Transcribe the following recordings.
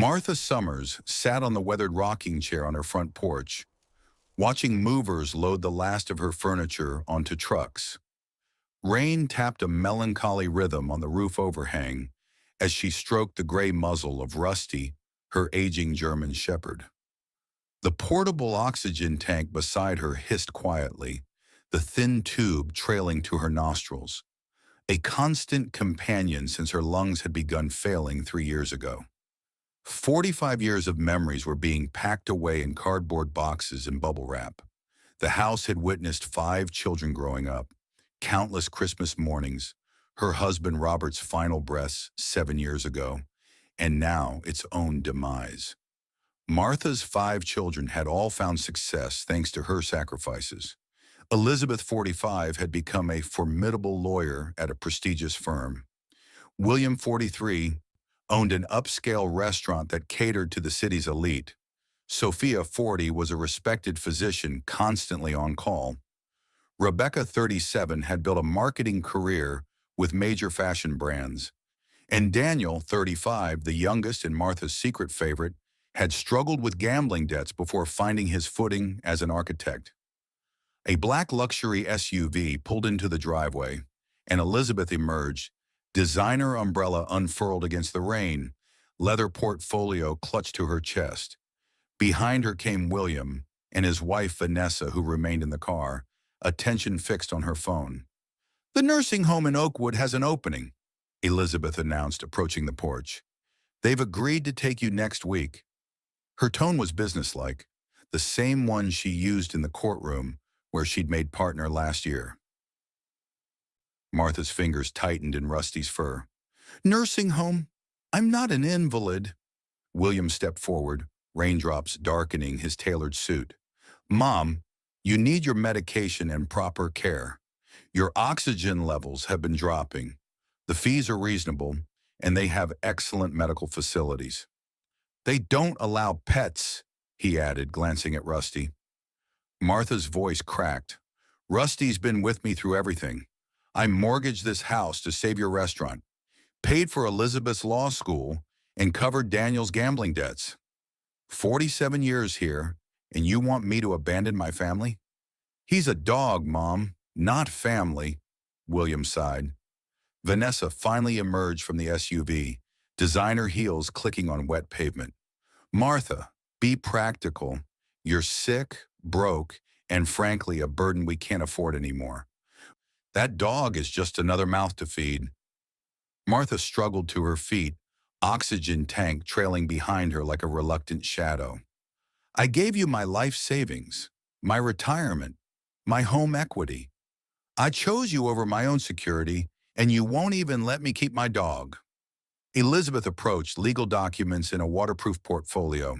Martha Summers sat on the weathered rocking chair on her front porch, watching movers load the last of her furniture onto trucks. Rain tapped a melancholy rhythm on the roof overhang as she stroked the gray muzzle of Rusty, her aging German shepherd. The portable oxygen tank beside her hissed quietly, the thin tube trailing to her nostrils, a constant companion since her lungs had begun failing 3 years ago. 45 years of memories were being packed away in cardboard boxes and bubble wrap. The house had witnessed 5 children growing up, countless Christmas mornings, her husband Robert's final breaths 7 years ago, and now its own demise. Martha's 5 children had all found success thanks to her sacrifices. Elizabeth, 45, had become a formidable lawyer at a prestigious firm. William, 43, owned an upscale restaurant that catered to the city's elite. Sophia, 40, was a respected physician constantly on call. Rebecca, 37, had built a marketing career with major fashion brands. And Daniel, 35, the youngest and Martha's secret favorite, had struggled with gambling debts before finding his footing as an architect. A black luxury SUV pulled into the driveway, and Elizabeth emerged, designer umbrella unfurled against the rain, leather portfolio clutched to her chest. Behind her came William and his wife Vanessa, who remained in the car, attention fixed on her phone. "The nursing home in Oakwood has an opening," Elizabeth announced, approaching the porch. "They've agreed to take you next week." Her tone was businesslike, the same one she used in the courtroom where she'd made partner last year. Martha's fingers tightened in Rusty's fur. "Nursing home? I'm not an invalid." William stepped forward, raindrops darkening his tailored suit. "Mom, you need your medication and proper care. Your oxygen levels have been dropping. The fees are reasonable, and they have excellent medical facilities." "They don't allow pets," he added, glancing at Rusty. Martha's voice cracked. "Rusty's been with me through everything. I mortgaged this house to save your restaurant, paid for Elizabeth's law school, and covered Daniel's gambling debts. 47 years here, and you want me to abandon my family?" "He's a dog, Mom, not family," William sighed. Vanessa finally emerged from the SUV, designer heels clicking on wet pavement. "Martha, be practical. You're sick, broke, and frankly a burden we can't afford anymore. That dog is just another mouth to feed." Martha struggled to her feet, oxygen tank trailing behind her like a reluctant shadow. "I gave you my life savings, my retirement, my home equity. I chose you over my own security, and you won't even let me keep my dog." Elizabeth approached, legal documents in a waterproof portfolio.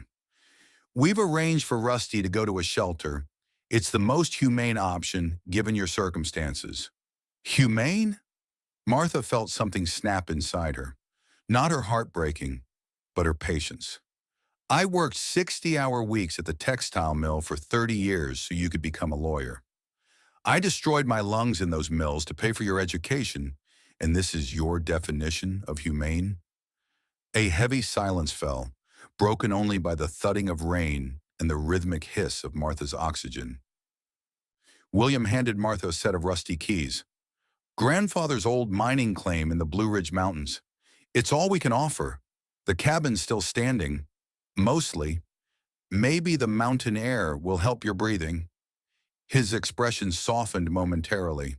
"We've arranged for Rusty to go to a shelter. It's the most humane option, given your circumstances." "Humane?" Martha felt something snap inside her. Not her heart breaking, but her patience. "I worked 60-hour weeks at the textile mill for 30 years so you could become a lawyer. I destroyed my lungs in those mills to pay for your education, and this is your definition of humane?" A heavy silence fell, broken only by the thudding of rain and the rhythmic hiss of Martha's oxygen. William handed Martha a set of rusty keys. "Grandfather's old mining claim in the Blue Ridge Mountains. It's all we can offer. The cabin's still standing. Mostly. Maybe the mountain air will help your breathing." His expression softened momentarily.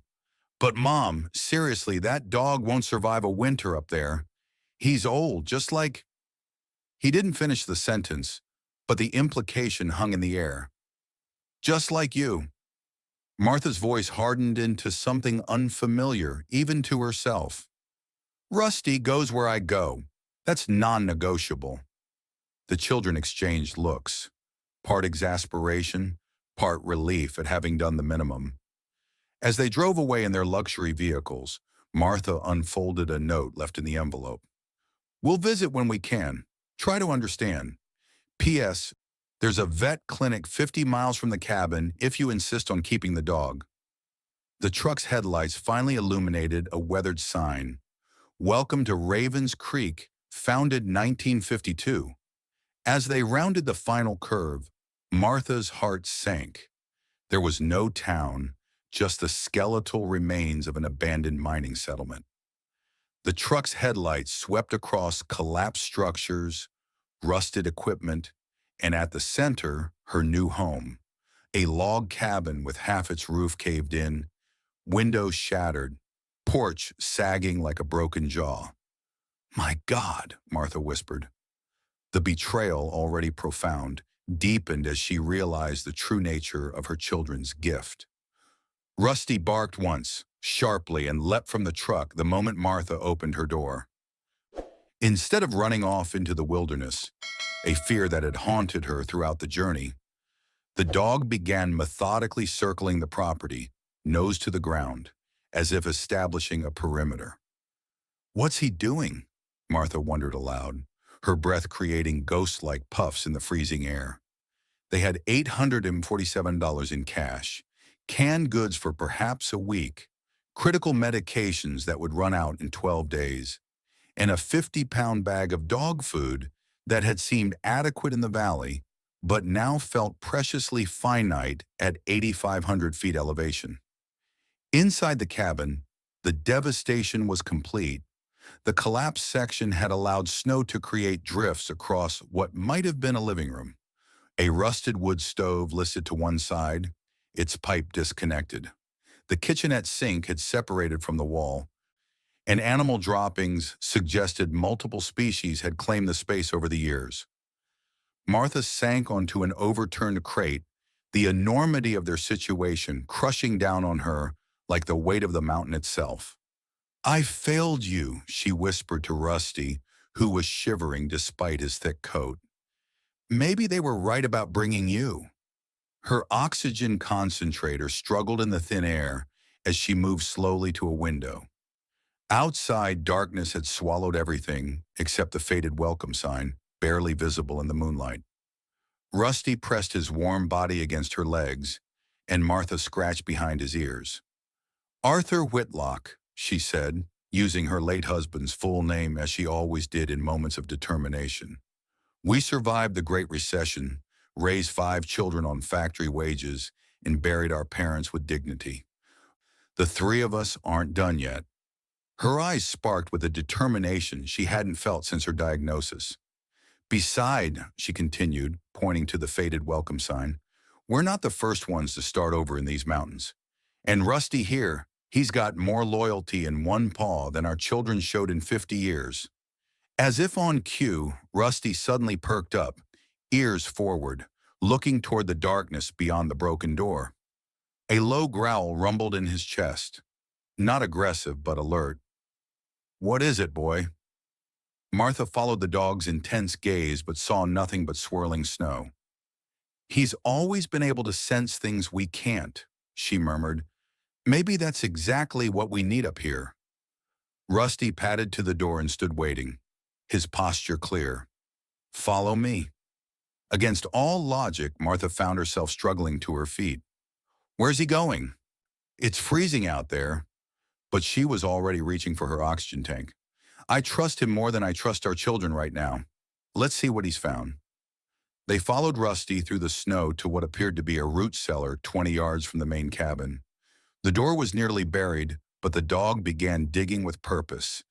"But Mom, seriously, that dog won't survive a winter up there. He's old, just like—" He didn't finish the sentence, but the implication hung in the air. "Just like you." Martha's voice hardened into something unfamiliar, even to herself. "Rusty goes where I go. That's non-negotiable." The children exchanged looks, part exasperation, part relief at having done the minimum. As they drove away in their luxury vehicles, Martha unfolded a note left in the envelope. "We'll visit when we can. Try to understand. P.S. There's a vet clinic 50 miles from the cabin if you insist on keeping the dog." The truck's headlights finally illuminated a weathered sign. "Welcome to Ravens Creek, founded 1952. As they rounded the final curve, Martha's heart sank. There was no town, just the skeletal remains of an abandoned mining settlement. The truck's headlights swept across collapsed structures, rusted equipment, and at the center, her new home, a log cabin with half its roof caved in, windows shattered, porch sagging like a broken jaw. "My God," Martha whispered. The betrayal, already profound, deepened as she realized the true nature of her children's gift. Rusty barked once, sharply, and leapt from the truck the moment Martha opened her door. Instead of running off into the wilderness, a fear that had haunted her throughout the journey, the dog began methodically circling the property, nose to the ground, as if establishing a perimeter. "What's he doing?" Martha wondered aloud, her breath creating ghost-like puffs in the freezing air. They had $847 in cash, canned goods for perhaps a week, critical medications that would run out in 12 days, and a 50-pound bag of dog food that had seemed adequate in the valley, but now felt preciously finite at 8,500 feet elevation. Inside the cabin, the devastation was complete. The collapsed section had allowed snow to create drifts across what might have been a living room. A rusted wood stove listed to one side, its pipe disconnected. The kitchenette sink had separated from the wall, and animal droppings suggested multiple species had claimed the space over the years. Martha sank onto an overturned crate, the enormity of their situation crushing down on her like the weight of the mountain itself. "I failed you," she whispered to Rusty, who was shivering despite his thick coat. "Maybe they were right about bringing you." Her oxygen concentrator struggled in the thin air as she moved slowly to a window. Outside, darkness had swallowed everything except the faded welcome sign, barely visible in the moonlight. Rusty pressed his warm body against her legs, and Martha scratched behind his ears. "Arthur Whitlock," she said, using her late husband's full name as she always did in moments of determination. "We survived the Great Recession, raised 5 children on factory wages, and buried our parents with dignity. The 3 of us aren't done yet." Her eyes sparked with a determination she hadn't felt since her diagnosis. "Beside," she continued, pointing to the faded welcome sign, "we're not the first ones to start over in these mountains. And Rusty here, he's got more loyalty in one paw than our children showed in 50 years. As if on cue, Rusty suddenly perked up, ears forward, looking toward the darkness beyond the broken door. A low growl rumbled in his chest, not aggressive but alert. "What is it, boy?" Martha followed the dog's intense gaze but saw nothing but swirling snow. "He's always been able to sense things we can't," she murmured. "Maybe that's exactly what we need up here." Rusty padded to the door and stood waiting, his posture clear. "Follow me." Against all logic, Martha found herself struggling to her feet. "Where's he going?" "It's freezing out there." But she was already reaching for her oxygen tank. "I trust him more than I trust our children right now. Let's see what he's found." They followed Rusty through the snow to what appeared to be a root cellar 20 yards from the main cabin. The door was nearly buried, but the dog began digging with purpose,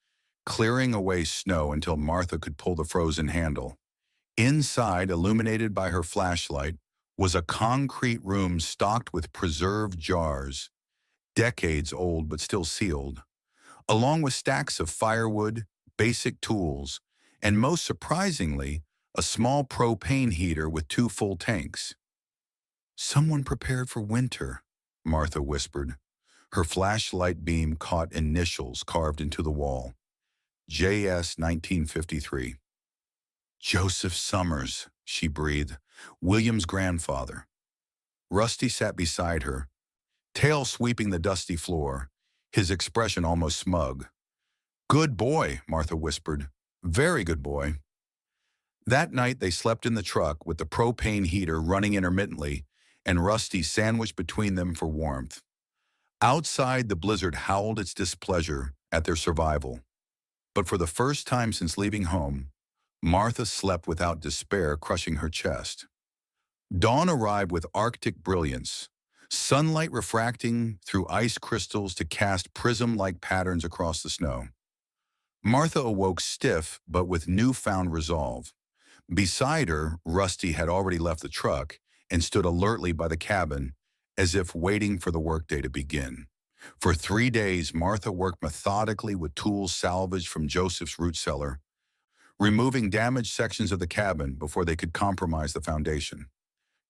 clearing away snow until Martha could pull the frozen handle. Inside, illuminated by her flashlight, was a concrete room stocked with preserved jars, decades old but still sealed, along with stacks of firewood, basic tools, and most surprisingly, a small propane heater with 2 full tanks. "Someone prepared for winter," Martha whispered. Her flashlight beam caught initials carved into the wall. JS 1953. "Joseph Summers," she breathed, "William's grandfather." Rusty sat beside her, tail sweeping the dusty floor, his expression almost smug. "Good boy," Martha whispered. "Very good boy." That night they slept in the truck with the propane heater running intermittently and Rusty sandwiched between them for warmth. Outside, the blizzard howled its displeasure at their survival. But for the first time since leaving home, Martha slept without despair crushing her chest. Dawn arrived with Arctic brilliance, sunlight refracting through ice crystals to cast prism-like patterns across the snow. Martha awoke stiff but with newfound resolve. Beside her, Rusty had already left the truck and stood alertly by the cabin, as if waiting for the workday to begin. For 3 days, Martha worked methodically with tools salvaged from Joseph's root cellar, removing damaged sections of the cabin before they could compromise the foundation.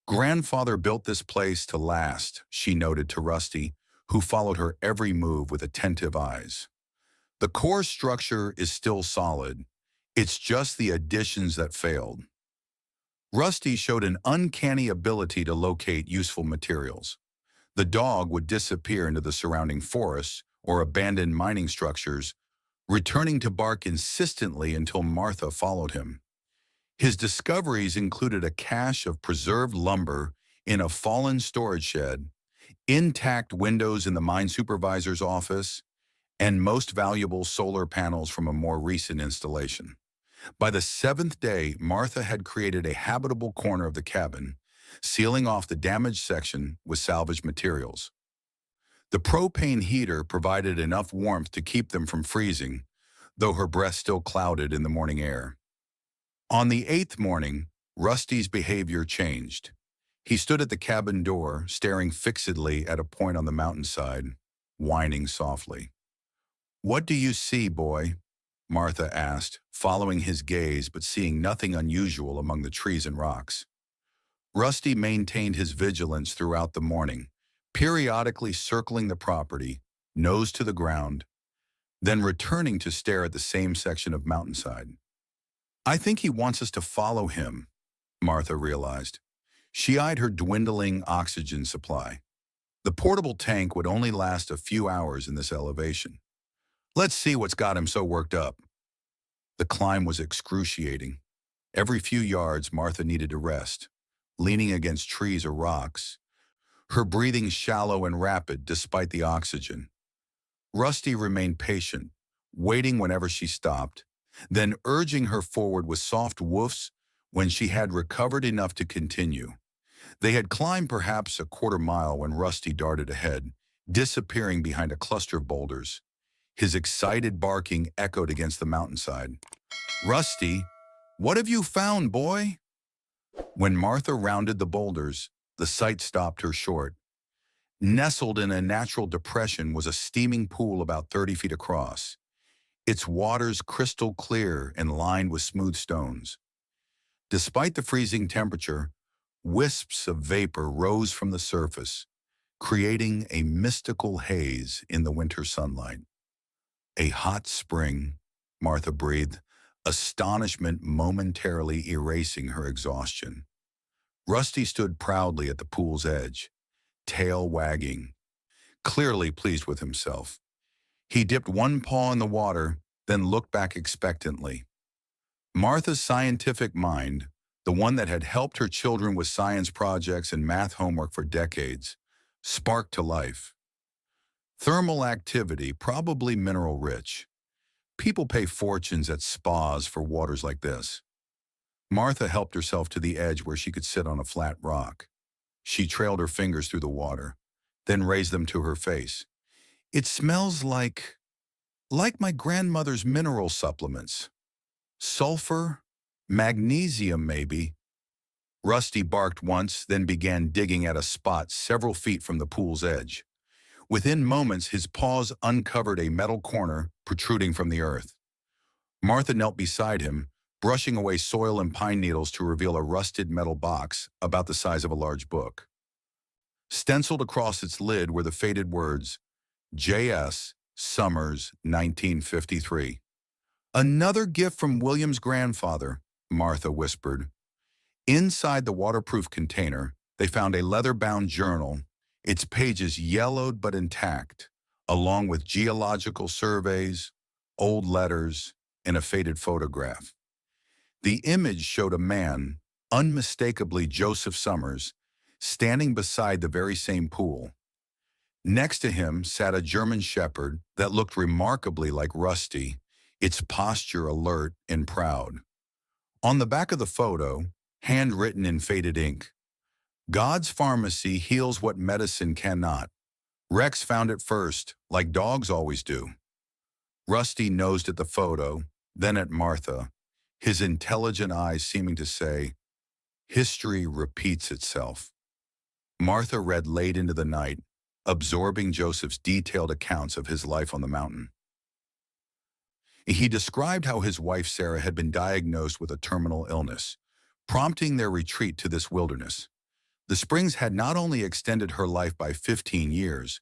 Grandfather built this place to last, she noted to Rusty, who followed her every move with attentive eyes. The core structure is still solid. It's just the additions that failed. Rusty showed an uncanny ability to locate useful materials. The dog would disappear into the surrounding forests or abandoned mining structures, returning to bark insistently until Martha followed him. His discoveries included a cache of preserved lumber in a fallen storage shed, intact windows in the mine supervisor's office, and most valuable solar panels from a more recent installation. By the seventh day, Martha had created a habitable corner of the cabin, sealing off the damaged section with salvaged materials. The propane heater provided enough warmth to keep them from freezing, though her breath still clouded in the morning air. On the 8th morning, Rusty's behavior changed. He stood at the cabin door, staring fixedly at a point on the mountainside, whining softly. "What do you see, boy?" Martha asked, following his gaze but seeing nothing unusual among the trees and rocks. Rusty maintained his vigilance throughout the morning, periodically circling the property, nose to the ground, then returning to stare at the same section of mountainside. "I think he wants us to follow him," Martha realized. She eyed her dwindling oxygen supply. The portable tank would only last a few hours in this elevation. "Let's see what's got him so worked up." The climb was excruciating. Every few yards, Martha needed to rest, leaning against trees or rocks, her breathing shallow and rapid despite the oxygen. Rusty remained patient, waiting whenever she stopped, then urging her forward with soft woofs when she had recovered enough to continue. They had climbed perhaps a quarter-mile when Rusty darted ahead, disappearing behind a cluster of boulders. His excited barking echoed against the mountainside. "Rusty, what have you found, boy?" When Martha rounded the boulders, the sight stopped her short. Nestled in a natural depression was a steaming pool about 30 feet across, its waters crystal clear and lined with smooth stones. Despite the freezing temperature, wisps of vapor rose from the surface, creating a mystical haze in the winter sunlight. "A hot spring," Martha breathed, astonishment momentarily erasing her exhaustion. Rusty stood proudly at the pool's edge, tail wagging, clearly pleased with himself. He dipped one paw in the water, then looked back expectantly. Martha's scientific mind, the one that had helped her children with science projects and math homework for decades, sparked to life. Thermal activity, probably mineral-rich. People pay fortunes at spas for waters like this. Martha helped herself to the edge where she could sit on a flat rock. She trailed her fingers through the water, then raised them to her face. "It smells like my grandmother's mineral supplements. Sulfur? Magnesium, maybe." Rusty barked once, then began digging at a spot several feet from the pool's edge. Within moments, his paws uncovered a metal corner protruding from the earth. Martha knelt beside him, brushing away soil and pine needles to reveal a rusted metal box about the size of a large book. Stenciled across its lid were the faded words, J.S. Summers, 1953. "Another gift from William's grandfather," Martha whispered. Inside the waterproof container, they found a leather-bound journal, its pages yellowed but intact, along with geological surveys, old letters, and a faded photograph. The image showed a man, unmistakably Joseph Summers, standing beside the very same pool. Next to him sat a German shepherd that looked remarkably like Rusty, its posture alert and proud. On the back of the photo, handwritten in faded ink, God's pharmacy heals what medicine cannot. Rex found it first, like dogs always do. Rusty nosed at the photo, then at Martha, his intelligent eyes seeming to say, history repeats itself. Martha read late into the night, absorbing Joseph's detailed accounts of his life on the mountain. He described how his wife Sarah had been diagnosed with a terminal illness, prompting their retreat to this wilderness. The springs had not only extended her life by 15 years,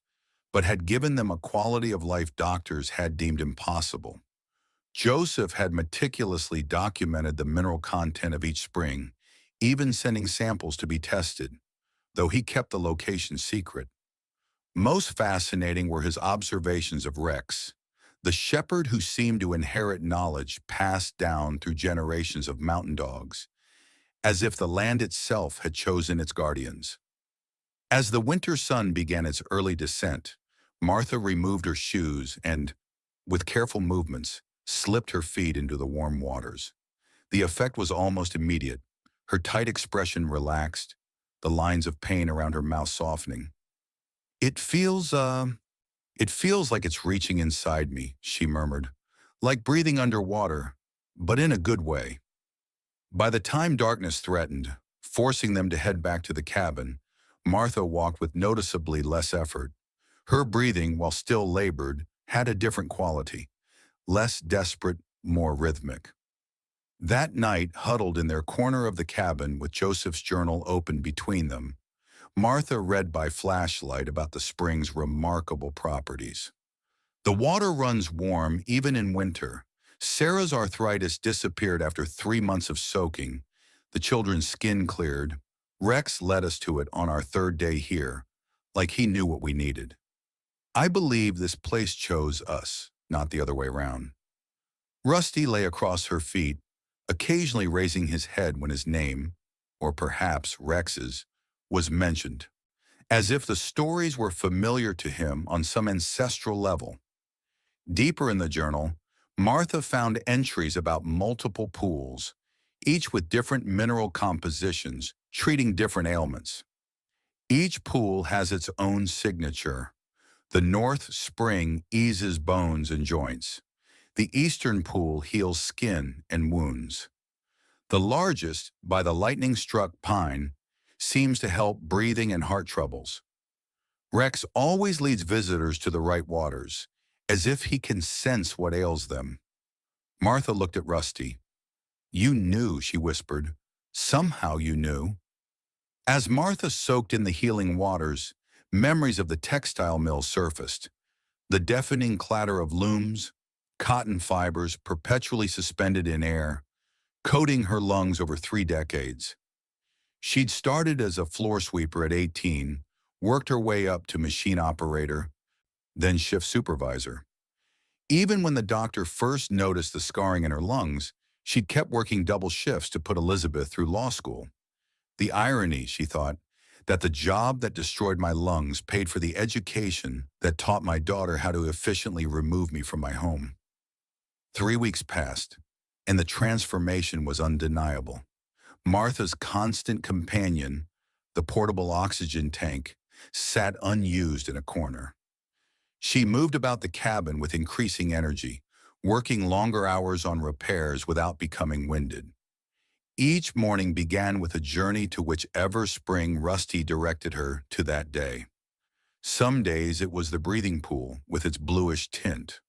but had given them a quality of life doctors had deemed impossible. Joseph had meticulously documented the mineral content of each spring, even sending samples to be tested, though he kept the location secret. Most fascinating were his observations of Rex, the shepherd who seemed to inherit knowledge passed down through generations of mountain dogs, as if the land itself had chosen its guardians. As the winter sun began its early descent, Martha removed her shoes and, with careful movements, slipped her feet into the warm waters. The effect was almost immediate. Her tight expression relaxed, the lines of pain around her mouth softening. It feels like it's reaching inside me," she murmured, "like breathing underwater, but in a good way." By the time darkness threatened, forcing them to head back to the cabin, Martha walked with noticeably less effort. Her breathing, while still labored, had a different quality, less desperate, more rhythmic. That night, huddled in their corner of the cabin with Joseph's journal open between them, Martha read by flashlight about the spring's remarkable properties. The water runs warm even in winter. Sarah's arthritis disappeared after 3 months of soaking. The children's skin cleared. Rex led us to it on our 3rd day here, like he knew what we needed. I believe this place chose us, not the other way around. Rusty lay across her feet, occasionally raising his head when his name, or perhaps Rex's, was mentioned, as if the stories were familiar to him on some ancestral level. Deeper in the journal, Martha found entries about multiple pools, each with different mineral compositions, treating different ailments. Each pool has its own signature. The North Spring eases bones and joints. The Eastern Pool heals skin and wounds. The largest, by the lightning-struck pine, seems to help breathing and heart troubles. Rex always leads visitors to the right waters, as if he can sense what ails them. Martha looked at Rusty. "You knew," she whispered. "Somehow you knew." As Martha soaked in the healing waters, memories of the textile mill surfaced. The deafening clatter of looms, cotton fibers perpetually suspended in air, coating her lungs over 3 decades. She'd started as a floor sweeper at 18, worked her way up to machine operator, then shift supervisor. Even when the doctor first noticed the scarring in her lungs, she'd kept working double shifts to put Elizabeth through law school. The irony, she thought, that the job that destroyed my lungs paid for the education that taught my daughter how to efficiently remove me from my home. 3 weeks passed, and the transformation was undeniable. Martha's constant companion, the portable oxygen tank, sat unused in a corner. She moved about the cabin with increasing energy, working longer hours on repairs without becoming winded. Each morning began with a journey to whichever spring Rusty directed her to that day. Some days it was the breathing pool with its bluish tint.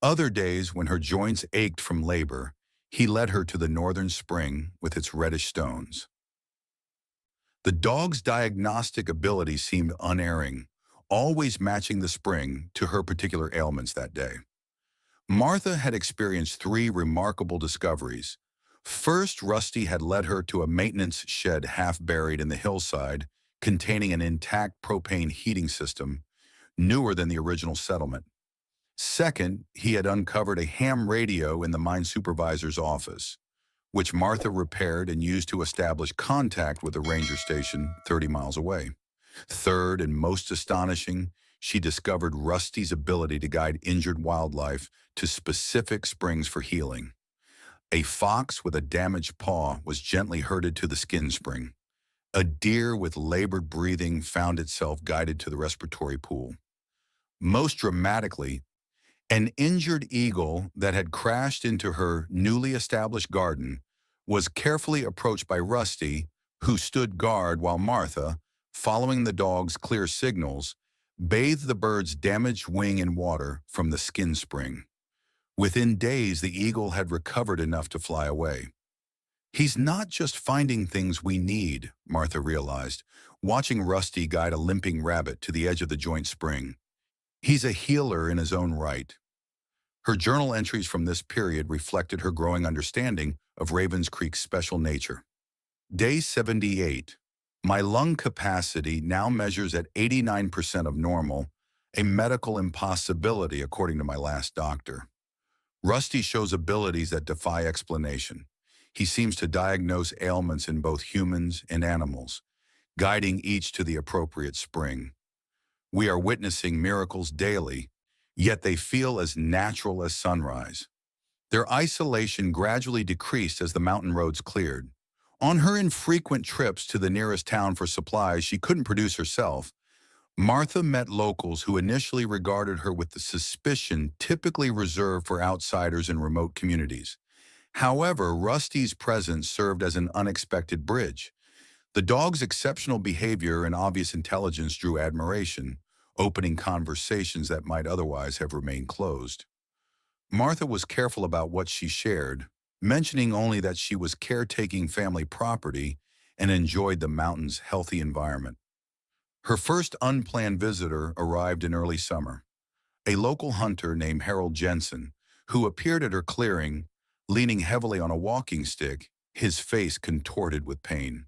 Other days, when her joints ached from labor, he led her to the northern spring with its reddish stones. The dog's diagnostic ability seemed unerring, always matching the spring to her particular ailments that day. Martha had experienced 3 remarkable discoveries. First, Rusty had led her to a maintenance shed half buried in the hillside, containing an intact propane heating system, newer than the original settlement. Second, he had uncovered a ham radio in the mine supervisor's office, which Martha repaired and used to establish contact with the ranger station 30 miles away. Third, and most astonishing, she discovered Rusty's ability to guide injured wildlife to specific springs for healing. A fox with a damaged paw was gently herded to the skin spring. A deer with labored breathing found itself guided to the respiratory pool. Most dramatically, an injured eagle that had crashed into her newly established garden was carefully approached by Rusty, who stood guard while Martha, following the dog's clear signals, bathed the bird's damaged wing in water from the skin spring. Within days, the eagle had recovered enough to fly away. He's not just finding things we need, Martha realized, watching Rusty guide a limping rabbit to the edge of the joint spring. He's a healer in his own right. Her journal entries from this period reflected her growing understanding of Ravens Creek's special nature. Day 78. My lung capacity now measures at 89% of normal, a medical impossibility according to my last doctor. Rusty shows abilities that defy explanation. He seems to diagnose ailments in both humans and animals, guiding each to the appropriate spring. We are witnessing miracles daily, yet they feel as natural as sunrise. Their isolation gradually decreased as the mountain roads cleared. On her infrequent trips to the nearest town for supplies she couldn't produce herself, Martha met locals who initially regarded her with the suspicion typically reserved for outsiders in remote communities. However, Rusty's presence served as an unexpected bridge. The dog's exceptional behavior and obvious intelligence drew admiration, opening conversations that might otherwise have remained closed. Martha was careful about what she shared, mentioning only that she was caretaking family property and enjoyed the mountain's healthy environment. Her first unplanned visitor arrived in early summer, a local hunter named Harold Jensen, who appeared at her clearing, leaning heavily on a walking stick, his face contorted with pain.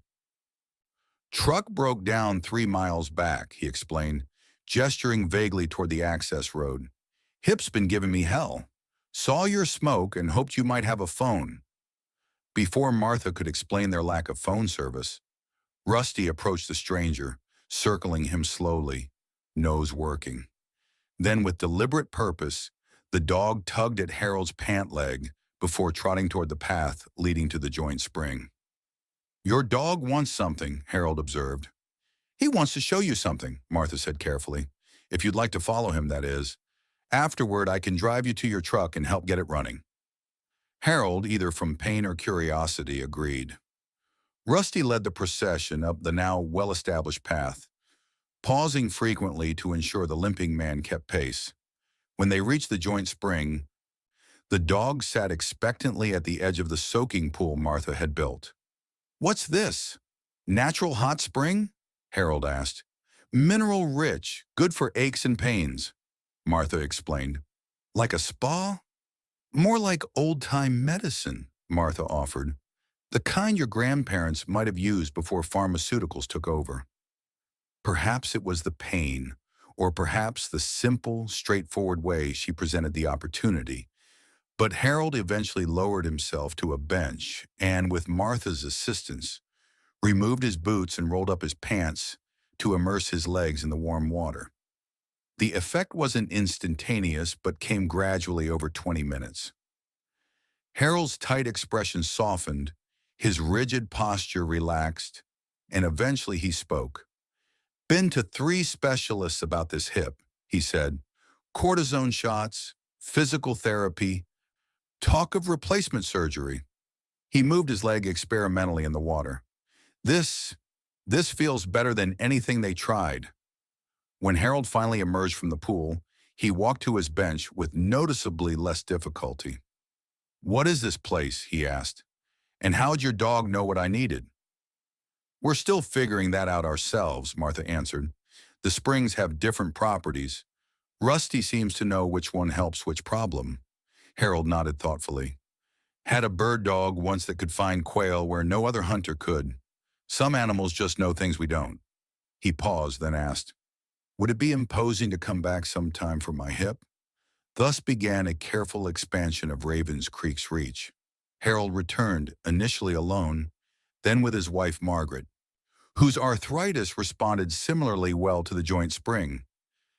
Truck broke down 3 miles back, he explained, gesturing vaguely toward the access road. Hip's been giving me hell. Saw your smoke and hoped you might have a phone. Before Martha could explain their lack of phone service, Rusty approached the stranger, circling him slowly, nose working. Then, with deliberate purpose, the dog tugged at Harold's pant leg before trotting toward the path leading to the joint spring. Your dog wants something, Harold observed. He wants to show you something, Martha said carefully. If you'd like to follow him, that is. Afterward, I can drive you to your truck and help get it running. Harold, either from pain or curiosity, agreed. Rusty led the procession up the now well-established path, pausing frequently to ensure the limping man kept pace. When they reached the joint spring, the dog sat expectantly at the edge of the soaking pool Martha had built. What's this? Natural hot spring? Harold asked. Mineral rich, good for aches and pains, Martha explained. Like a spa? More like old-time medicine, Martha offered. The kind your grandparents might have used before pharmaceuticals took over. Perhaps it was the pain, or perhaps the simple, straightforward way she presented the opportunity. But Harold eventually lowered himself to a bench and, with Martha's assistance, removed his boots and rolled up his pants to immerse his legs in the warm water. The effect wasn't instantaneous, but came gradually over 20 minutes. Harold's tight expression softened, his rigid posture relaxed, and eventually he spoke. Been to 3 specialists about this hip, he said. Cortisone shots, physical therapy, talk of replacement surgery. He moved his leg experimentally in the water. This feels better than anything they tried. When Harold finally emerged from the pool, he walked to his bench with noticeably less difficulty. What is this place? He asked. And how'd your dog know what I needed? We're still figuring that out ourselves, Martha answered. The springs have different properties. Rusty seems to know which one helps which problem. Harold nodded thoughtfully. Had a bird dog once that could find quail where no other hunter could. Some animals just know things we don't. He paused, then asked, would it be imposing to come back sometime for my hip? Thus began a careful expansion of Ravens Creek's reach. Harold returned, initially alone, then with his wife Margaret, whose arthritis responded similarly well to the joint spring.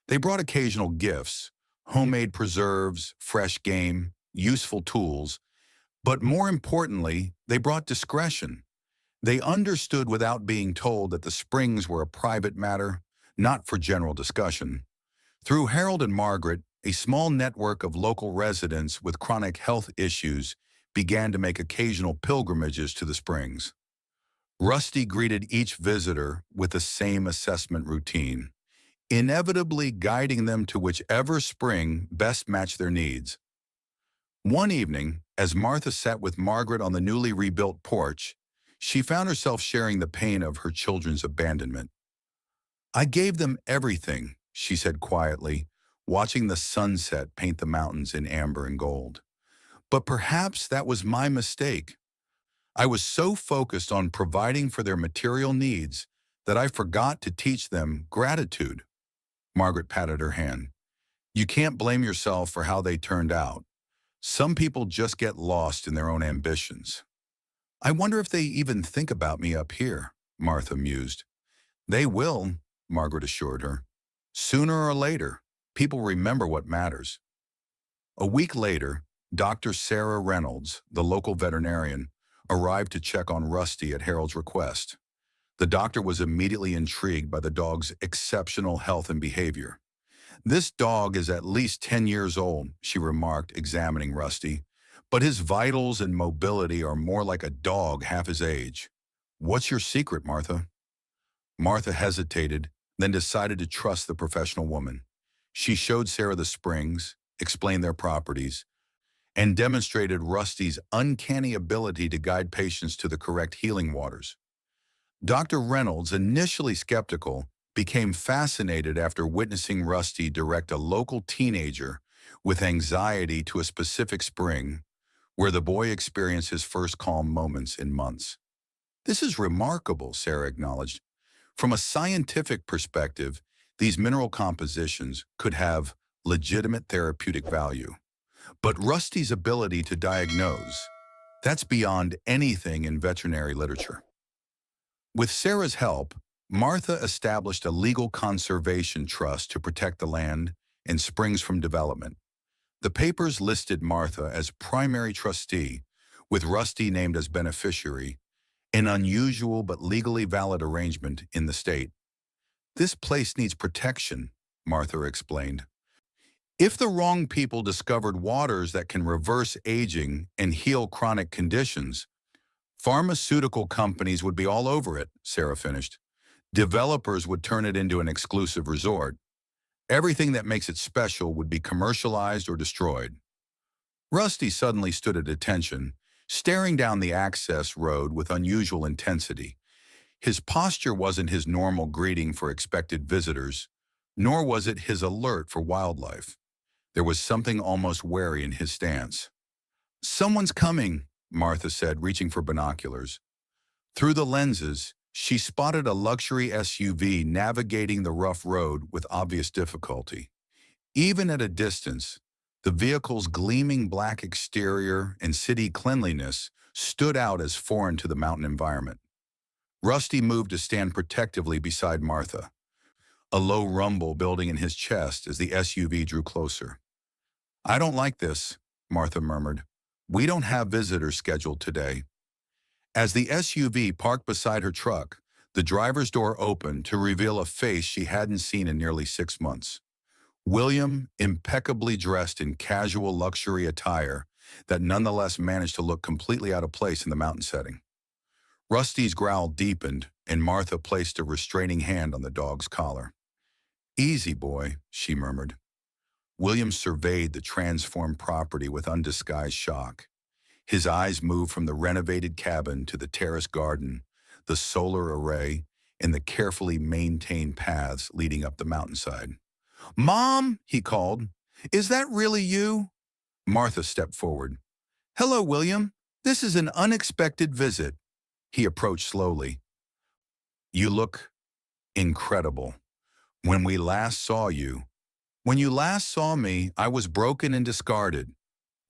They brought occasional gifts, homemade preserves, fresh game, useful tools, But more importantly, they brought discretion. They understood without being told that the springs were a private matter, not for general discussion. Through Harold and Margaret, a small network of local residents with chronic health issues began to make occasional pilgrimages to the springs. Rusty greeted each visitor with the same assessment routine, inevitably guiding them to whichever spring best matched their needs. One evening, as Martha sat with Margaret on the newly rebuilt porch, she found herself sharing the pain of her children's abandonment. "I gave them everything," she said quietly, watching the sunset paint the mountains in amber and gold. "But perhaps that was my mistake. I was so focused on providing for their material needs that I forgot to teach them gratitude." Margaret patted her hand. "You can't blame yourself for how they turned out. Some people just get lost in their own ambitions." "I wonder if they even think about me up here," Martha mused. "They will," Margaret assured her. "Sooner or later, people remember what matters." A week later, Dr. Sarah Reynolds, the local veterinarian, arrived to check on Rusty at Harold's request. The doctor was immediately intrigued by the dog's exceptional health and behavior. "This dog is at least 10 years old," she remarked, examining Rusty, "but his vitals and mobility are more like a dog half his age. What's your secret, Martha?" Martha hesitated, then decided to trust the professional woman. She showed Sarah the springs, explained their properties, and demonstrated Rusty's uncanny ability to guide patients to the correct healing waters. Dr. Reynolds, initially skeptical, became fascinated after witnessing Rusty direct a local teenager with anxiety to a specific spring, where the boy experienced his first calm moments in months. "This is remarkable," Sarah acknowledged. "From a scientific perspective, these mineral compositions could have legitimate therapeutic value. But Rusty's ability to diagnose, that's beyond anything in veterinary literature." With Sarah's help, Martha established a legal conservation trust to protect the land and springs from development. The papers listed Martha as primary trustee, with Rusty named as beneficiary, an unusual but legally valid arrangement in the state. "This place needs protection," Martha explained. "If the wrong people discovered waters that can reverse aging and heal chronic conditions, pharmaceutical companies would be all over it," Sarah finished. "Developers would turn it into an exclusive resort. Everything that makes it special would be commercialized or destroyed." Rusty suddenly stood at attention, staring down the access road with unusual intensity. His posture wasn't his normal greeting for expected visitors, nor was it his alert for wildlife. There was something almost wary in his stance. "Someone's coming," Martha said, reaching for binoculars. Through the lenses, she spotted a luxury SUV navigating the rough road with obvious difficulty. Even at a distance, the vehicle's gleaming black exterior and city cleanliness stood out as foreign to the mountain environment. Rusty moved to stand protectively beside Martha, a low rumble building in his chest as the SUV drew closer. "I don't like this," Martha murmured. "We don't have visitors scheduled today." As the SUV parked beside her truck, the driver's door opened to reveal a face she hadn't seen in nearly 6 months. William, impeccably dressed in casual luxury attire that nonetheless managed to look completely out of place in the mountain setting. Rusty's growl deepened, and Martha placed a restraining hand on the dog's collar. "Easy, boy," she murmured. William surveyed the transformed property with undisguised shock. His eyes moved from the renovated cabin to the terrace garden, the solar array, and the carefully maintained paths leading up the mountainside. "Mom," he called, "is that really you?" Martha stepped forward. "Hello, William. This is an unexpected visit." He approached slowly. "You look incredible. When we last saw you, When you last saw me, I was broken and discarded,"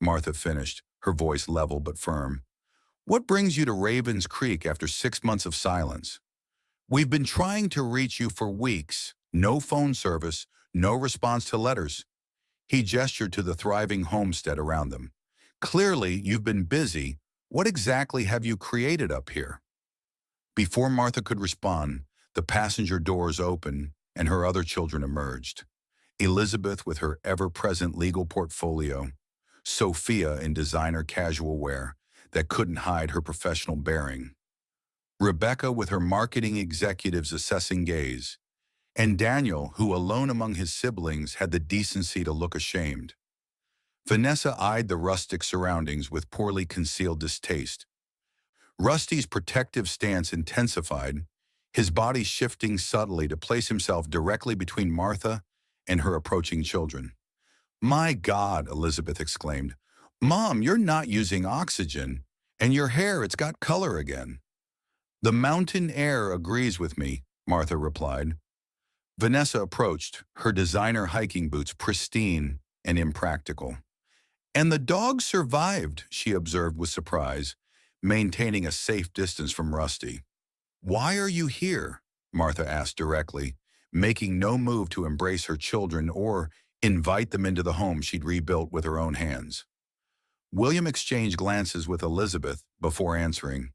Martha finished, her voice level but firm. "What brings you to Ravens Creek after 6 months of silence? We've been trying to reach you for weeks. No phone service, no response to letters." He gestured to the thriving homestead around them. Clearly, you've been busy. What exactly have you created up here? Before Martha could respond, the passenger doors opened and her other children emerged. Elizabeth with her ever-present legal portfolio, Sophia in designer casual wear that couldn't hide her professional bearing, Rebecca with her marketing executive's assessing gaze, and Daniel, who alone among his siblings had the decency to look ashamed. Vanessa eyed the rustic surroundings with poorly concealed distaste. Rusty's protective stance intensified, his body shifting subtly to place himself directly between Martha and her approaching children. "My God," Elizabeth exclaimed. "Mom, you're not using oxygen, and your hair, it's got color again." "The mountain air agrees with me," Martha replied. Vanessa approached, her designer hiking boots pristine and impractical. "And the dog survived," she observed with surprise, maintaining a safe distance from Rusty. "Why are you here?" Martha asked directly, making no move to embrace her children or invite them into the home she'd rebuilt with her own hands. William exchanged glances with Elizabeth before answering.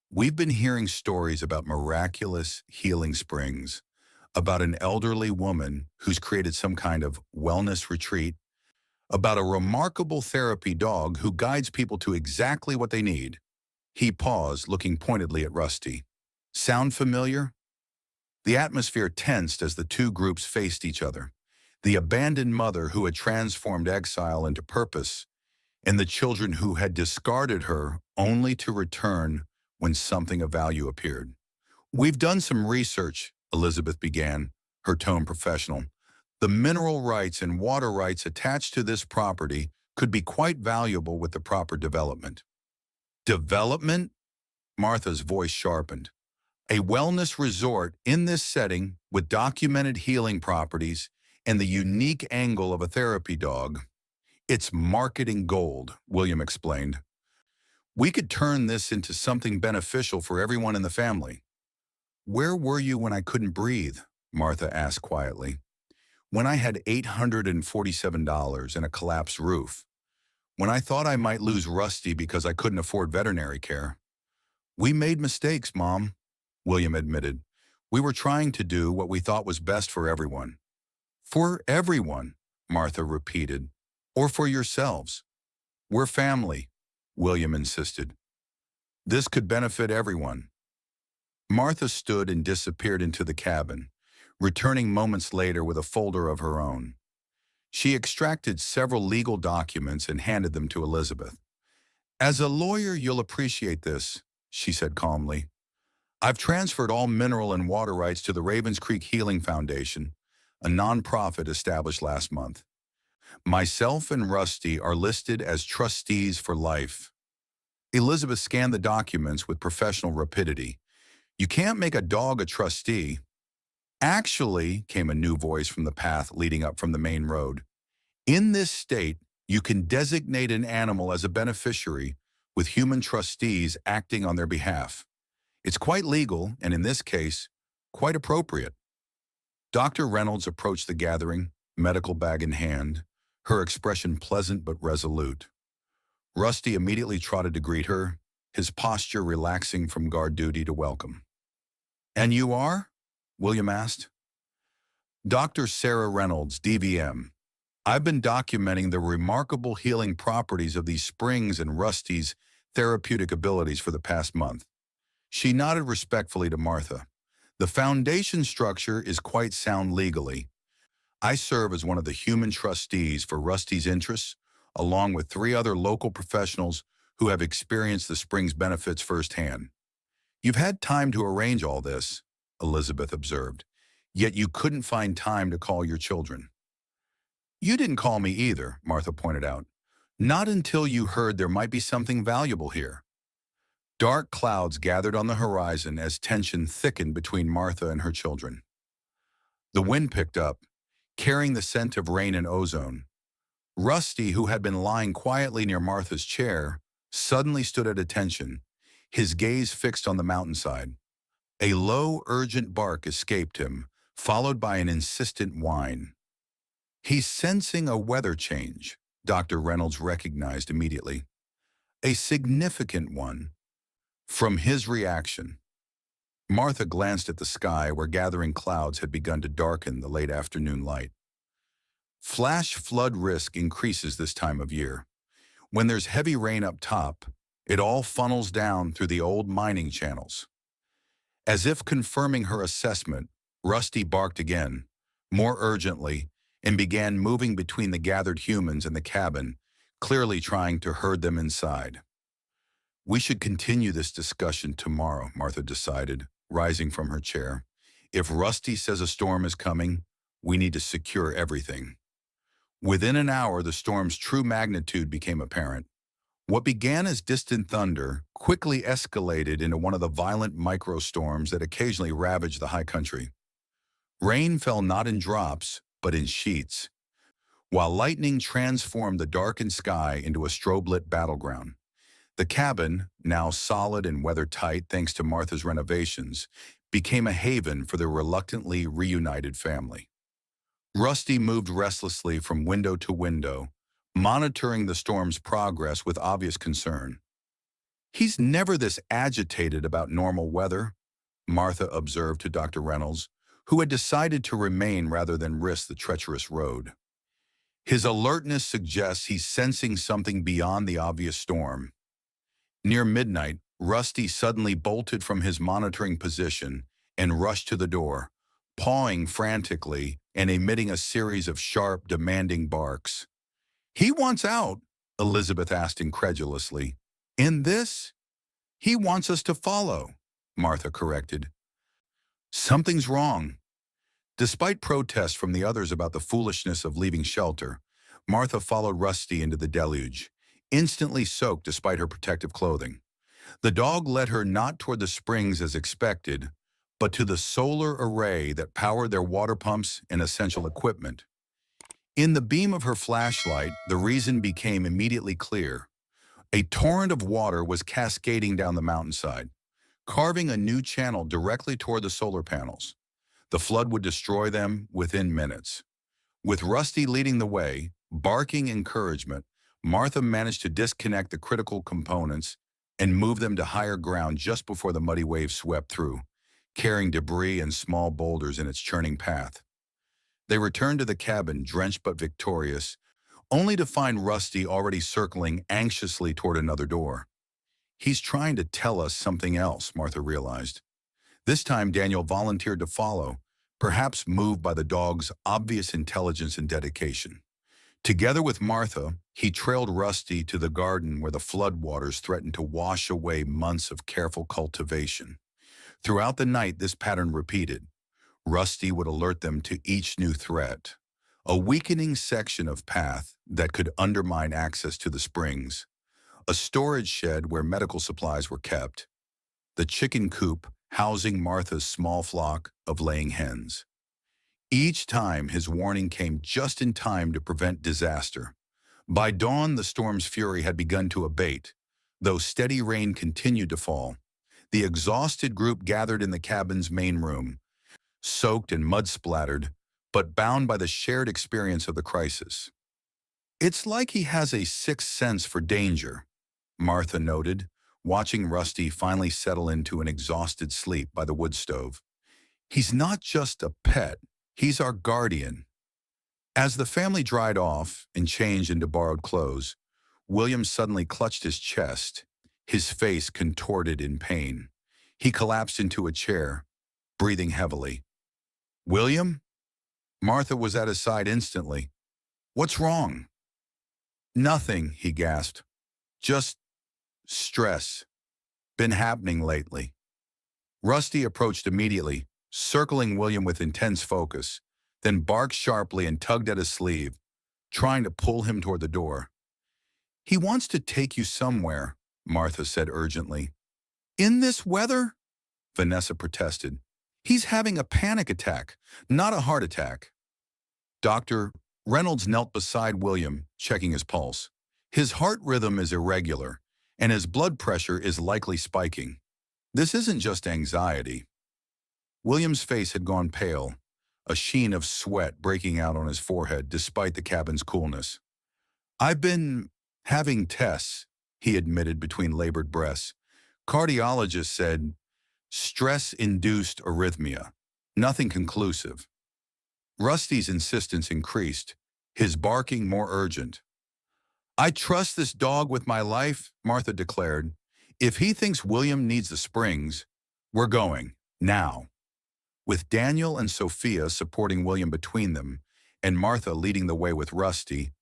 "We've been hearing stories about miraculous healing springs, about an elderly woman who's created some kind of wellness retreat, about a remarkable therapy dog who guides people to exactly what they need." He paused, looking pointedly at Rusty. "Sound familiar?" The atmosphere tensed as the two groups faced each other. The abandoned mother who had transformed exile into purpose, and the children who had discarded her only to return when something of value appeared. "We've done some research," Elizabeth began, her tone professional. "The mineral rights and water rights attached to this property could be quite valuable with the proper development." "Development?" Martha's voice sharpened. "A wellness resort in this setting with documented healing properties and the unique angle of a therapy dog. It's marketing gold," William explained. "We could turn this into something beneficial for everyone in the family." "Where were you when I couldn't breathe?" Martha asked quietly. "When I had $847 and a collapsed roof. When I thought I might lose Rusty because I couldn't afford veterinary care." "We made mistakes, Mom," William admitted. "We were trying to do what we thought was best for everyone." "For everyone," Martha repeated. "Or for yourselves?" "We're family," William insisted. "This could benefit everyone." Martha stood and disappeared into the cabin, returning moments later with a folder of her own. She extracted several legal documents and handed them to Elizabeth. "As a lawyer, you'll appreciate this," she said calmly. "I've transferred all mineral and water rights to the Ravens Creek Healing Foundation, a nonprofit established last month. Myself and Rusty are listed as trustees for life." Elizabeth scanned the documents with professional rapidity. "You can't make a dog a trustee." "Actually," came a new voice from the path leading up from the main road, "in this state, you can designate an animal as a beneficiary with human trustees acting on their behalf. It's quite legal, and in this case, quite appropriate." Dr. Reynolds approached the gathering, medical bag in hand, her expression pleasant but resolute. Rusty immediately trotted to greet her, his posture relaxing from guard duty to welcome. "And you are?" William asked. "Dr. Sarah Reynolds, DVM. I've been documenting the remarkable healing properties of these springs and Rusty's therapeutic abilities for the past month." She nodded respectfully to Martha. "The foundation structure is quite sound legally. I serve as one of the human trustees for Rusty's interests, along with 3 other local professionals who have experienced the spring's benefits firsthand." "You've had time to arrange all this," Elizabeth observed, "yet you couldn't find time to call your children." "You didn't call me either," Martha pointed out. "Not until you heard there might be something valuable here." Dark clouds gathered on the horizon as tension thickened between Martha and her children. The wind picked up, carrying the scent of rain and ozone. Rusty, who had been lying quietly near Martha's chair, suddenly stood at attention, his gaze fixed on the mountainside. A low, urgent bark escaped him, followed by an insistent whine. "He's sensing a weather change," Dr. Reynolds recognized immediately. A significant one. From his reaction, Martha glanced at the sky where gathering clouds had begun to darken the late afternoon light. Flash flood risk increases this time of year. When there's heavy rain up top, it all funnels down through the old mining channels. As if confirming her assessment, Rusty barked again, more urgently, and began moving between the gathered humans and the cabin, clearly trying to herd them inside. We should continue this discussion tomorrow, Martha decided, rising from her chair. If Rusty says a storm is coming, we need to secure everything. Within an hour, the storm's true magnitude became apparent. What began as distant thunder quickly escalated into one of the violent microstorms that occasionally ravaged the high country. Rain fell not in drops, but in sheets, while lightning transformed the darkened sky into a strobe-lit battleground. The cabin, now solid and weather-tight thanks to Martha's renovations, became a haven for the reluctantly reunited family. Rusty moved restlessly from window to window, monitoring the storm's progress with obvious concern. "He's never this agitated about normal weather," Martha observed to Dr. Reynolds, who had decided to remain rather than risk the treacherous road. "His alertness suggests he's sensing something beyond the obvious storm." Near midnight, Rusty suddenly bolted from his monitoring position and rushed to the door, pawing frantically and emitting a series of sharp, demanding barks. "He wants out," Elizabeth asked incredulously. "In this? He wants us to follow," Martha corrected. "Something's wrong." Despite protests from the others about the foolishness of leaving shelter, Martha followed Rusty into the deluge, instantly soaked despite her protective clothing. The dog led her not toward the springs as expected, but to the solar array that powered their water pumps and essential equipment. In the beam of her flashlight, the reason became immediately clear. A torrent of water was cascading down the mountainside, carving a new channel directly toward the solar panels. The flood would destroy them within minutes. With Rusty leading the way, barking encouragement, Martha managed to disconnect the critical components and move them to higher ground just before the muddy wave swept through, carrying debris and small boulders in its churning path. They returned to the cabin, drenched but victorious, only to find Rusty already circling anxiously toward another door. "He's trying to tell us something else," Martha realized. This time Daniel volunteered to follow, perhaps moved by the dog's obvious intelligence and dedication. Together with Martha, he trailed Rusty to the garden where the floodwaters threatened to wash away months of careful cultivation. Throughout the night, this pattern repeated. Rusty would alert them to each new threat, a weakening section of path that could undermine access to the springs, a storage shed where medical supplies were kept, the chicken coop housing Martha's small flock of laying hens. Each time, his warning came just in time to prevent disaster. By dawn, the storm's fury had begun to abate, though steady rain continued to fall. The exhausted group gathered in the cabin's main room, soaked and mud-splattered, but bound by the shared experience of the crisis. "It's like he has a sixth sense for danger," Martha noted, watching Rusty finally settle into an exhausted sleep by the wood stove. "He's not just a pet. He's our guardian." As the family dried off and changed into borrowed clothes, William suddenly clutched his chest, his face contorted in pain. He collapsed into a chair, breathing heavily. "William?" Martha was at his side instantly. "What's wrong?" "Nothing," he gasped. "Just stress. Been happening lately." Rusty approached immediately, circling William with intense focus, then barked sharply and tugged at his sleeve, trying to pull him toward the door. "He wants to take you somewhere," Martha said urgently. "In this weather?" Vanessa protested. "He's having a panic attack, not a heart attack." Dr. Reynolds knelt beside William, checking his pulse. "His heart rhythm is irregular, and his blood pressure is likely spiking. This isn't just anxiety." William's face had gone pale, a sheen of sweat breaking out on his forehead despite the cabin's coolness. I've been having tests, he admitted between labored breaths. Cardiologist said stress-induced arrhythmia. Nothing conclusive. Rusty's insistence increased, his barking more urgent. I trust this dog with my life, Martha declared. If he thinks William needs the springs, we're going, now. With Daniel and Sophia supporting William between them, and Martha leading the way with Rusty,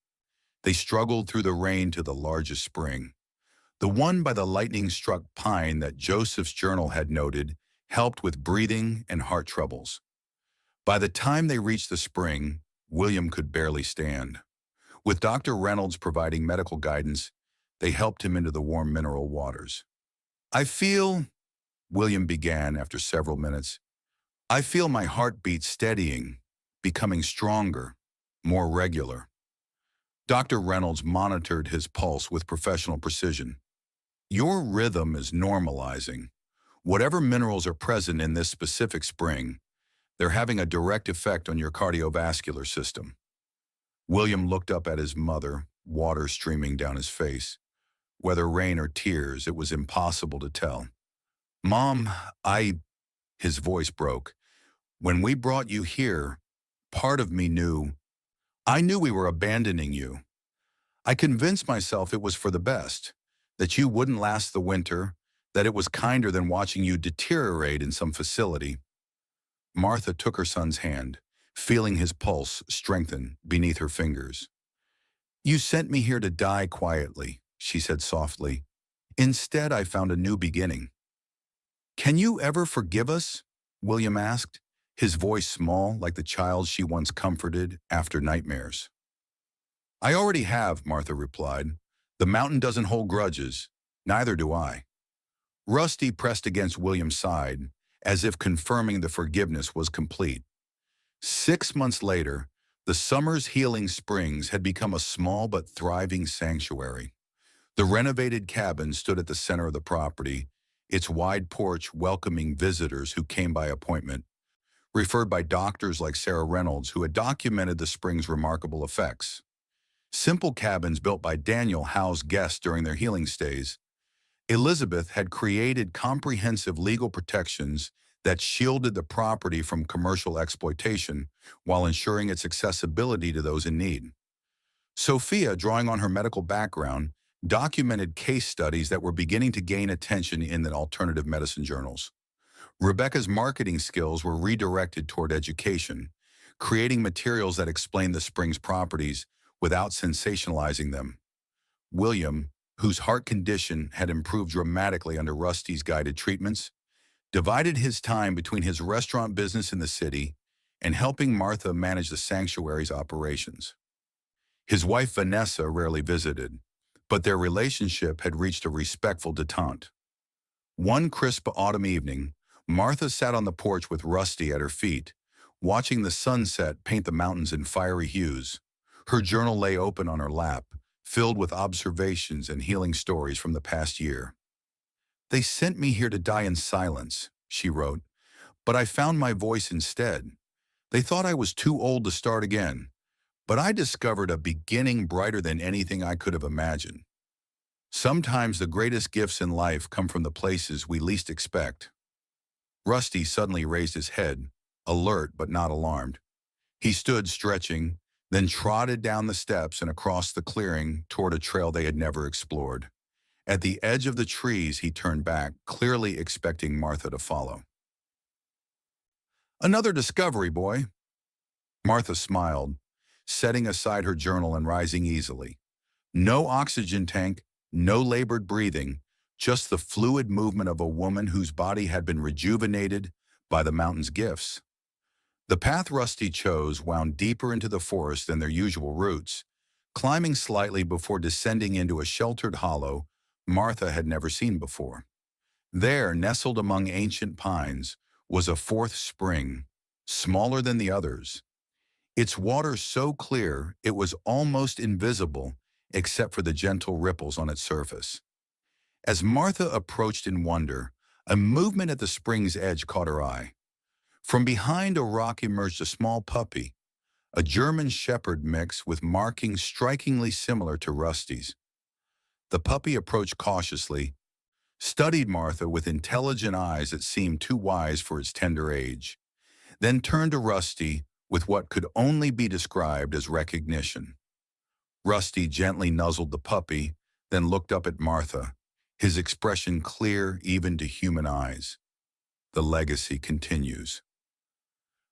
they struggled through the rain to the largest spring. The one by the lightning-struck pine that Joseph's journal had noted helped with breathing and heart troubles. By the time they reached the spring, William could barely stand. With Dr. Reynolds providing medical guidance, they helped him into the warm mineral waters. I feel, William began after several minutes, I feel my heartbeat steadying, becoming stronger, more regular. Dr. Reynolds monitored his pulse with professional precision. Your rhythm is normalizing. Whatever minerals are present in this specific spring, they're having a direct effect on your cardiovascular system. William looked up at his mother, water streaming down his face. Whether rain or tears, it was impossible to tell. Mom, his voice broke. When we brought you here, part of me knew. I knew we were abandoning you. I convinced myself it was for the best, that you wouldn't last the winter, that it was kinder than watching you deteriorate in some facility. Martha took her son's hand, feeling his pulse strengthen beneath her fingers. You sent me here to die quietly, she said softly. Instead, I found a new beginning. Can you ever forgive us? William asked, his voice small like the child she once comforted after nightmares. I already have, Martha replied. The mountain doesn't hold grudges, neither do I. Rusty pressed against William's side, as if confirming the forgiveness was complete. 6 months later, the summer's healing springs had become a small but thriving sanctuary. The renovated cabin stood at the center of the property, its wide porch welcoming visitors who came by appointment, referred by doctors like Sarah Reynolds who had documented the spring's remarkable effects. Simple cabins built by Daniel housed guests during their healing stays. Elizabeth had created comprehensive legal protections that shielded the property from commercial exploitation while ensuring its accessibility to those in need. Sophia, drawing on her medical background, documented case studies that were beginning to gain attention in the alternative medicine journals. Rebecca's marketing skills were redirected toward education, creating materials that explained the spring's properties without sensationalizing them. William, whose heart condition had improved dramatically under Rusty's guided treatments, divided his time between his restaurant business in the city and helping Martha manage the sanctuary's operations. His wife Vanessa rarely visited, but their relationship had reached a respectful detente. One crisp autumn evening, Martha sat on the porch with Rusty at her feet, watching the sunset paint the mountains in fiery hues. Her journal lay open on her lap, filled with observations and healing stories from the past year. They sent me here to die in silence, she wrote, but I found my voice instead. They thought I was too old to start again, but I discovered a beginning brighter than anything I could have imagined. Sometimes the greatest gifts in life come from the places we least expect. Rusty suddenly raised his head, alert but not alarmed. He stood stretching, then trotted down the steps and across the clearing toward a trail they had never explored. At the edge of the trees, he turned back, clearly expecting Martha to follow. Another discovery, boy. Martha smiled, setting aside her journal and rising easily. No oxygen tank, no labored breathing, just the fluid movement of a woman whose body had been rejuvenated by the mountain's gifts. The path Rusty chose wound deeper into the forest than their usual routes, climbing slightly before descending into a sheltered hollow Martha had never seen before. There, nestled among ancient pines, was a fourth spring, smaller than the others. Its water so clear it was almost invisible except for the gentle ripples on its surface. As Martha approached in wonder, a movement at the spring's edge caught her eye. From behind a rock emerged a small puppy, a German Shepherd mix with markings strikingly similar to Rusty's. The puppy approached cautiously, studied Martha with intelligent eyes that seemed too wise for its tender age, then turned to Rusty with what could only be described as recognition. Rusty gently nuzzled the puppy, then looked up at Martha, his expression clear even to human eyes. The legacy continues.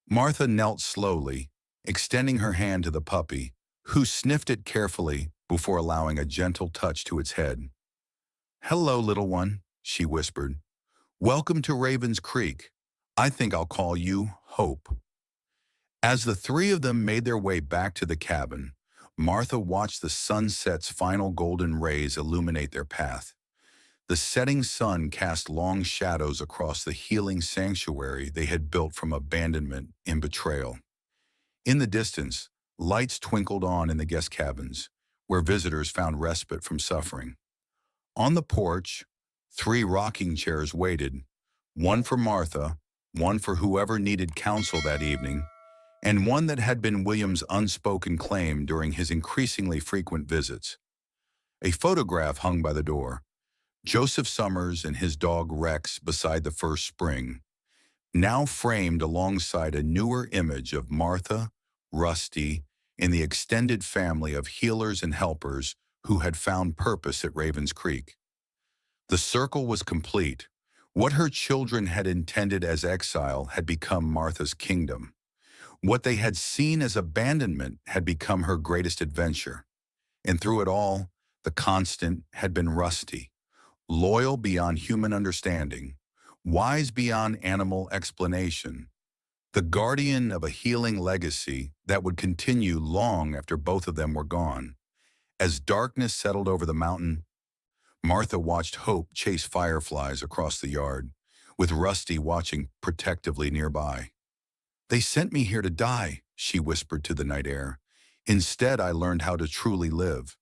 Martha knelt slowly, extending her hand to the puppy, who sniffed it carefully before allowing a gentle touch to its head. "Hello, little one," she whispered. "Welcome to Ravens Creek. I think I'll call you Hope." As the three of them made their way back to the cabin, Martha watched the sunset's final golden rays illuminate their path. The setting sun cast long shadows across the healing sanctuary they had built from abandonment and betrayal. In the distance, lights twinkled on in the guest cabins, where visitors found respite from suffering. On the porch, 3 rocking chairs waited, one for Martha, one for whoever needed counsel that evening, and one that had been William's unspoken claim during his increasingly frequent visits. A photograph hung by the door, Joseph Summers and his dog Rex beside the first spring, now framed alongside a newer image of Martha, Rusty, and the extended family of healers and helpers who had found purpose at Ravens Creek. The circle was complete. What her children had intended as exile had become Martha's kingdom. What they had seen as abandonment had become her greatest adventure. And through it all, the constant had been Rusty, loyal beyond human understanding, wise beyond animal explanation, the guardian of a healing legacy that would continue long after both of them were gone. As darkness settled over the mountain, Martha watched Hope chase fireflies across the yard, with Rusty watching protectively nearby. "They sent me here to die," she whispered to the night air. "Instead, I learned how to truly live."